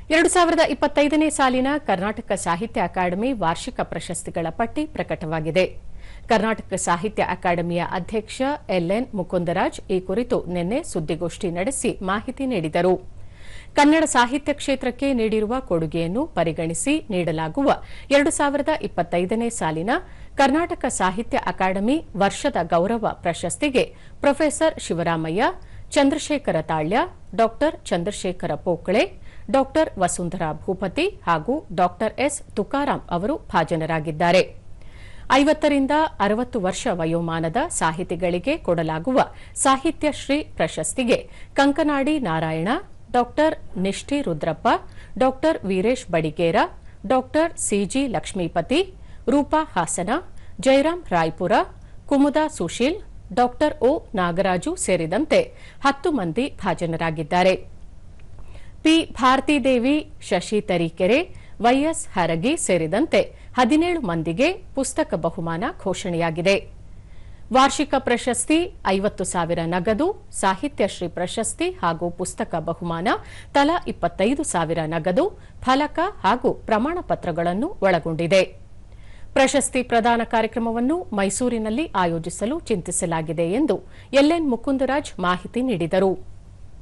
2025ನೇ ಸಾಲಿನ ಕರ್ನಾಟಕ ಸಾಹಿತ್ಯ ಅಕಾಡೆಮಿ ವಾರ್ಷಿಕ ಪ್ರಶಸ್ತಿಗಳ ಪಟ್ಟಿ ಪ್ರಕಟವಾಗಿದೆ. ಕರ್ನಾಟಕ ಸಾಹಿತ್ಯ ಅಕಾಡೆಮಿಯ ಅಧ್ಯಕ್ಷ ಎಲ್ಎನ್ ಮುಕುಂದರಾಜ್ ಈ ಕುರಿತು ನಿನ್ನೆ ಸುದ್ದಿಗೋಷ್ಠಿ ನಡೆಸಿ ಮಾಹಿತಿ ನೀಡಿದರು. ಕನ್ನಡ ಸಾಹಿತ್ಯ ಕ್ಷೇತ್ರಕ್ಕೆ ನೀಡಿರುವ ಕೊಡುಗೆಯನ್ನು ಪರಿಗಣಿಸಿ ನೀಡಲಾಗುವ 2025ನೇ ಸಾಲಿನ ಕರ್ನಾಟಕ ಸಾಹಿತ್ಯ ಅಕಾಡೆಮಿ ವರ್ಷದ ಗೌರವ ಪ್ರಶಸ್ತಿಗೆ ಪ್ರೊಫೆಸರ್ ಶಿವರಾಮಯ್ಯ, ಚಂದ್ರಶೇಖರ ತಾಳ್ಯ, ಡಾ ಚಂದ್ರಶೇಖರ ಪೋಕಳೆ, ಡಾ ವಸುಂಧರಾ ಭೂಪತಿ ಹಾಗೂ ಡಾ ಎಸ್ ತುಕಾರಾಂ ಅವರು ಭಾಜನರಾಗಿದ್ದಾರೆ. 50 ರಿಂದ 60 ವರ್ಷ ವಯೋಮಾನದ ಸಾಹಿತಿಗಳಿಗೆ ಕೊಡಲಾಗುವ ಸಾಹಿತ್ಯ ಶ್ರೀ ಪ್ರಶಸ್ತಿಗೆ ಕಂಕನಾಡಿ ನಾರಾಯಣ, ಡಾ ನಿಷ್ಠಿ ರುದ್ರಪ್ಪ, ಡಾ ವೀರೇಶ್ ಬಡಿಗೇರ, ಡಾ ಸಿಜಿ ಲಕ್ಷ್ಮೀಪತಿ, ರೂಪಾ ಹಾಸನ, ಜಯರಾಮ್ ರಾಯ್ಪುರ, ಕುಮುದಾ ಸುಶೀಲ್, ಡಾ ಒ ನಾಗರಾಜು ಸೇರಿದಂತೆ 10 ಮಂದಿ ಭಾಜನರಾಗಿದ್ದಾರೆ. ಪಿ ಭಾರತೀದೇವಿ, ಶಶಿ ತರೀಕೆರೆ, ವೈಎಸ್ ಹರಗಿ ಸೇರಿದಂತೆ 17 ಮಂದಿಗೆ ಪುಸ್ತಕ ಬಹುಮಾನ ಘೋಷಣೆಯಾಗಿದೆ. ವಾರ್ಷಿಕ ಪ್ರಶಸ್ತಿ 50,000 ನಗದು, ಸಾಹಿತ್ಯ ಶ್ರೀ ಪ್ರಶಸ್ತಿ ಹಾಗೂ ಪುಸ್ತಕ ಬಹುಮಾನ ತಲಾ 25,000 ನಗದು, ಫಲಕ ಹಾಗೂ ಪ್ರಮಾಣ ಪತ್ರಗಳನ್ನು ಒಳಗೊಂಡಿದೆ. ಪ್ರಶಸ್ತಿ ಪ್ರದಾನ ಕಾರ್ಯಕ್ರಮವನ್ನು ಮೈಸೂರಿನಲ್ಲಿ ಆಯೋಜಿಸಲು ಚಿಂತಿಸಲಾಗಿದೆ ಎಂದು ಎಲ್ಎನ್ ಮುಕುಂದರಾಜ್ ಮಾಹಿತಿ ನೀಡಿದರು.